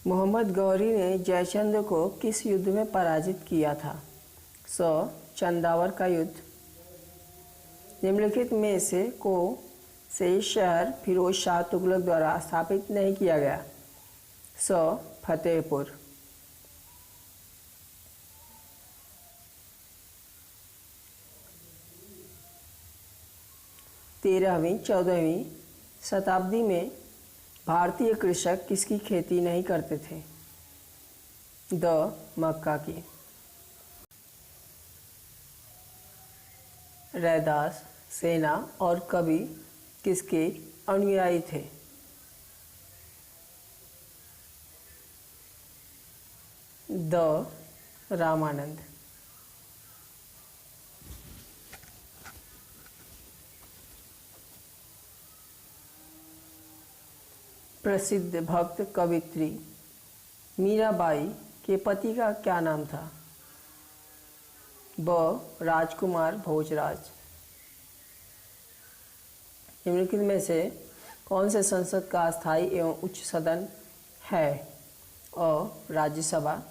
मोहम्मद गौरी ने जयचंद्र को किस युद्ध में पराजित किया था? स. चंदावर का युद्ध। निम्नलिखित में से शहर फिरोज शाह तुगलक द्वारा स्थापित नहीं किया गया? स. फतेहपुर। 13वीं-14वीं शताब्दी में भारतीय कृषक किसकी खेती नहीं करते थे? द. मक्का की। रैदास, सेना और कवि किसके अनुयायी थे? द. रामानंद। प्रसिद्ध भक्त कवित्री मीराबाई के पति का क्या नाम था? ब. राजकुमार भोजराज। निम्नलिखित में से कौन से संसद का स्थायी एवं उच्च सदन है? अ. राज्यसभा।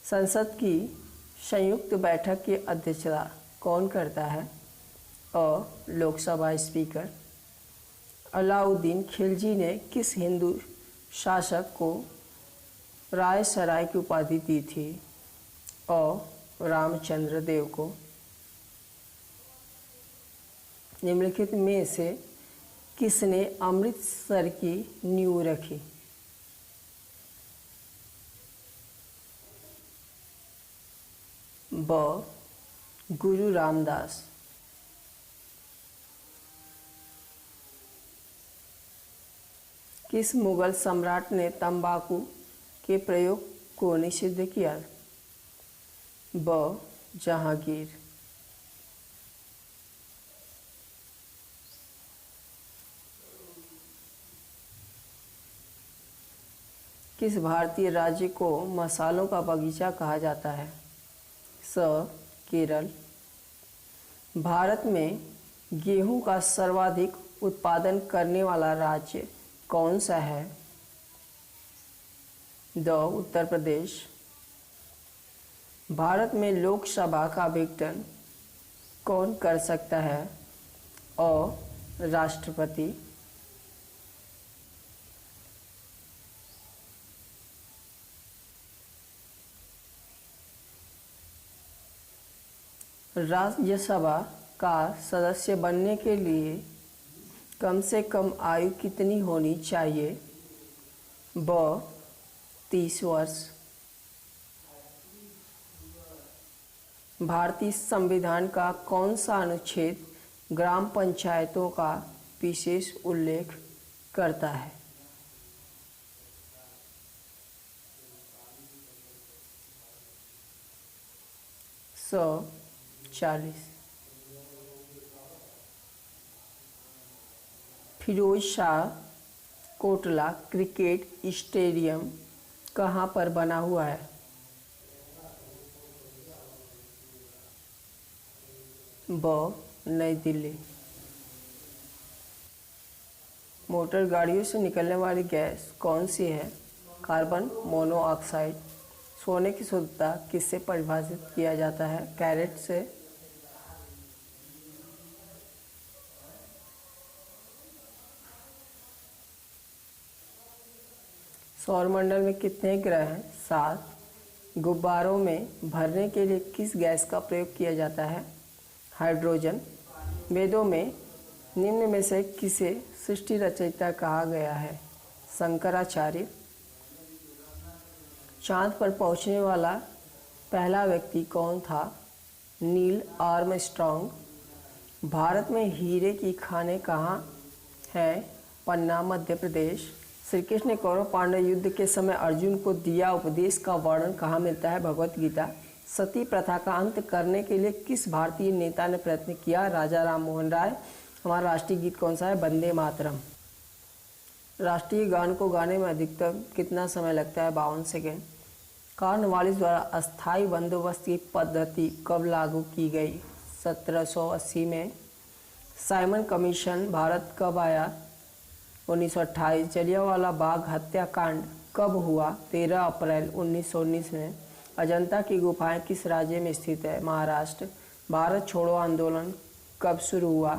संसद की संयुक्त बैठक की अध्यक्षता कौन करता है? अ. लोकसभा स्पीकर। अलाउद्दीन खिलजी ने किस हिंदू शासक को रायसराय की उपाधि दी थी? अ. रामचंद्र देव को। निम्नलिखित में से किसने अमृतसर की नींव रखी? ब. गुरु रामदास। किस मुगल सम्राट ने तंबाकू के प्रयोग को निषिद्ध किया? ब. जहांगीर। किस भारतीय राज्य को मसालों का बगीचा कहा जाता है? स. केरल। भारत में गेहूं का सर्वाधिक उत्पादन करने वाला राज्य कौन सा है? द. उत्तर प्रदेश। भारत में लोकसभा का विघटन कौन कर सकता है? अ. राष्ट्रपति। राज्यसभा का सदस्य बनने के लिए कम से कम आयु कितनी होनी चाहिए? ब. 30 वर्ष। भारतीय संविधान का कौन सा अनुच्छेद ग्राम पंचायतों का विशेष उल्लेख करता है? स. 40। फिरोज शाह कोटला क्रिकेट स्टेडियम कहाँ पर बना हुआ है? ब. नई दिल्ली। मोटर गाड़ियों से निकलने वाली गैस कौन सी है? Carbon monoxide. सोने की शुद्धता किससे परिभाषित किया जाता है? कैरेट से। सौरमंडल में कितने ग्रह हैं? 7। गुब्बारों में भरने के लिए किस गैस का प्रयोग किया जाता है? हाइड्रोजन। वेदों में निम्न में से किसे सृष्टि रचयिता कहा गया है? शंकराचार्य। चांद पर पहुंचने वाला पहला व्यक्ति कौन था? Neil Armstrong. भारत में हीरे की खानें कहाँ हैं? पन्ना, मध्य प्रदेश। श्री कृष्ण ने कौरव पांडव युद्ध के समय अर्जुन को दिया उपदेश का वर्णन कहाँ मिलता है? भगवत गीता। सती प्रथा का अंत करने के लिए किस भारतीय नेता ने प्रयत्न किया? राजा राम मोहन राय। हमारा राष्ट्रीय गीत कौन सा है? वंदे मातरम। राष्ट्रीय गान को गाने में अधिकतम कितना समय लगता है? 52 सेकेंड। कॉर्नवालिस द्वारा अस्थायी बंदोबस्त की पद्धति कब लागू की गई? 1780 में। साइमन कमीशन भारत कब आया? 1928। जलियांवाला बाग हत्याकांड कब हुआ? 13 अप्रैल 1919 में। अजंता की गुफाएं किस राज्य में स्थित है? महाराष्ट्र। भारत छोड़ो आंदोलन कब शुरू हुआ?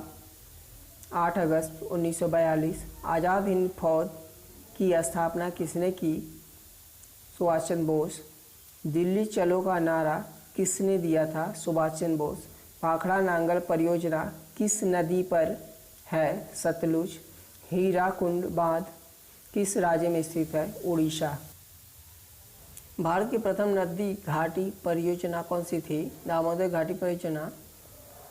8 अगस्त 1942। आज़ाद हिंद फौज की स्थापना किसने की? सुभाष चंद्र बोस। दिल्ली चलो का नारा किसने दिया था? सुभाष चंद्र बोस। भाखड़ा नांगल परियोजना किस नदी पर है? सतलुज। हीराकुंड बांध किस राज्य में स्थित है? उड़ीसा। भारत की प्रथम नदी घाटी परियोजना कौन सी थी? दामोदर घाटी परियोजना।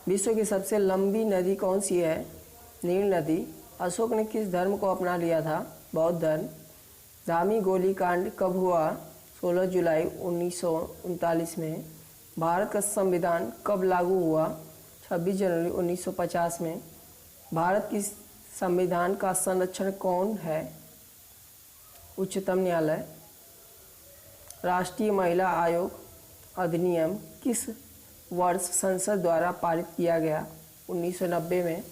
विश्व की सबसे लंबी नदी कौन सी है? नील नदी। अशोक ने किस धर्म को अपना लिया था? बौद्ध धर्म। दामी गोलीकांड कब हुआ? 16 जुलाई 1939 में। भारत का संविधान कब लागू हुआ? 26 जनवरी 1950 में। भारत की संविधान का संरक्षण कौन है? उच्चतम न्यायालय। राष्ट्रीय महिला आयोग अधिनियम किस वर्ष संसद द्वारा पारित किया गया? 1990 में।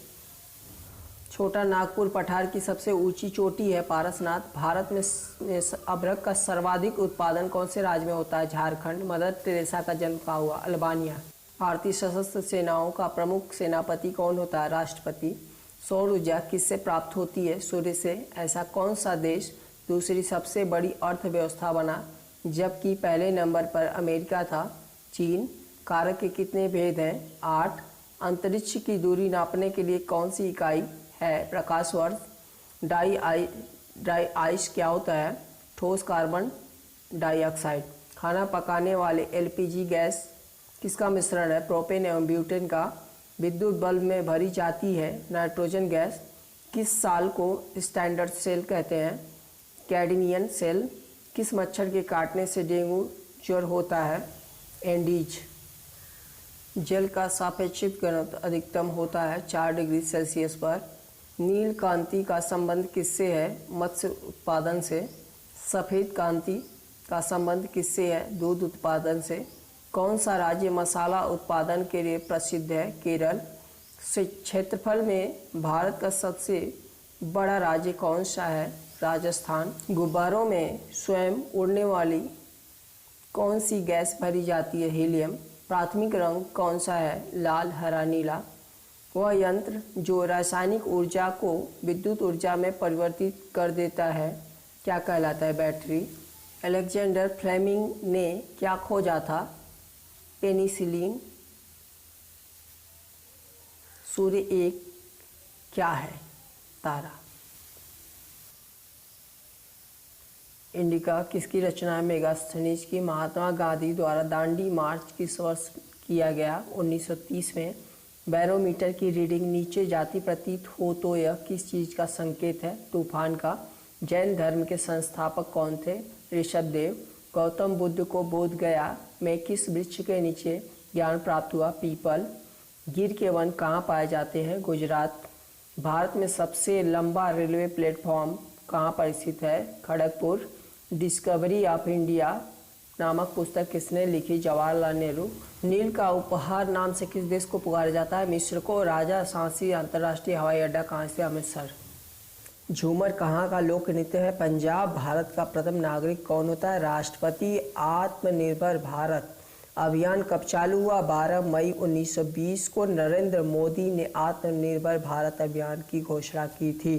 छोटा नागपुर पठार की सबसे ऊंची चोटी है पारसनाथ। भारत में अभ्रक का सर्वाधिक उत्पादन कौन से राज्य में होता है? झारखंड। मदर टेरेसा का जन्म कहाँ हुआ? अल्बानिया। भारतीय सशस्त्र सेनाओं का प्रमुख सेनापति कौन होता है? राष्ट्रपति। सौर ऊर्जा किससे प्राप्त होती है? सूर्य से। ऐसा कौन सा देश दूसरी सबसे बड़ी अर्थव्यवस्था बना जबकि पहले नंबर पर अमेरिका था? चीन। कारक के कितने भेद हैं? 8। अंतरिक्ष की दूरी नापने के लिए कौन सी इकाई है? प्रकाश वर्ष। डाई आइस क्या होता है? ठोस कार्बन डाइऑक्साइड। खाना पकाने वाले एलपीजी गैस किसका मिश्रण है? प्रोपेन एवं ब्यूटेन का। विद्युत बल्ब में भरी जाती है नाइट्रोजन गैस। किस साल को स्टैंडर्ड सेल कहते हैं? कैडमियन सेल। किस मच्छर के काटने से डेंगू ज्वर होता है? एंडीज। जल का सापेक्षिक घनत्व अधिकतम होता है 4 डिग्री सेल्सियस पर। नील कांति का संबंध किससे है? मत्स्य उत्पादन से। सफ़ेद कांति का संबंध किससे है? दूध उत्पादन से। कौन सा राज्य मसाला उत्पादन के लिए प्रसिद्ध है? केरल। क्षेत्रफल में भारत का सबसे बड़ा राज्य कौन सा है? राजस्थान। गुब्बारों में स्वयं उड़ने वाली कौन सी गैस भरी जाती है? हीलियम। प्राथमिक रंग कौन सा है? लाल, हरा, नीला। वह यंत्र जो रासायनिक ऊर्जा को विद्युत ऊर्जा में परिवर्तित कर देता है क्या कहलाता है? बैटरी। अलेक्जेंडर फ्लेमिंग ने क्या खोजा था? पेनिसिलिन। सूर्य एक क्या है? तारा। इंडिका किसकी रचना है? मेगास्थनीज की। महात्मा गांधी द्वारा दांडी मार्च किस वर्ष किया गया? 1930 में। बैरोमीटर की रीडिंग नीचे जाती प्रतीत हो तो यह किस चीज़ का संकेत है? तूफान का। जैन धर्म के संस्थापक कौन थे? ऋषभदेव। गौतम बुद्ध को बोध गया में किस वृक्ष के नीचे ज्ञान प्राप्त हुआ? पीपल। गिर के वन कहाँ पाए जाते हैं? गुजरात। भारत में सबसे लंबा रेलवे प्लेटफॉर्म कहाँ पर स्थित है? खड़गपुर। डिस्कवरी ऑफ इंडिया नामक पुस्तक किसने लिखी? जवाहरलाल नेहरू। नील का उपहार नाम से किस देश को पुकारा जाता है? मिस्र को। राजा सांसी अंतर्राष्ट्रीय हवाई अड्डा कहाँ से? अमृतसर। झूमर कहाँ का लोक नृत्य है? पंजाब। भारत का प्रथम नागरिक कौन होता है? राष्ट्रपति। आत्मनिर्भर भारत अभियान कब चालू हुआ? 12 मई 1920 को नरेंद्र मोदी ने आत्मनिर्भर भारत अभियान की घोषणा की थी।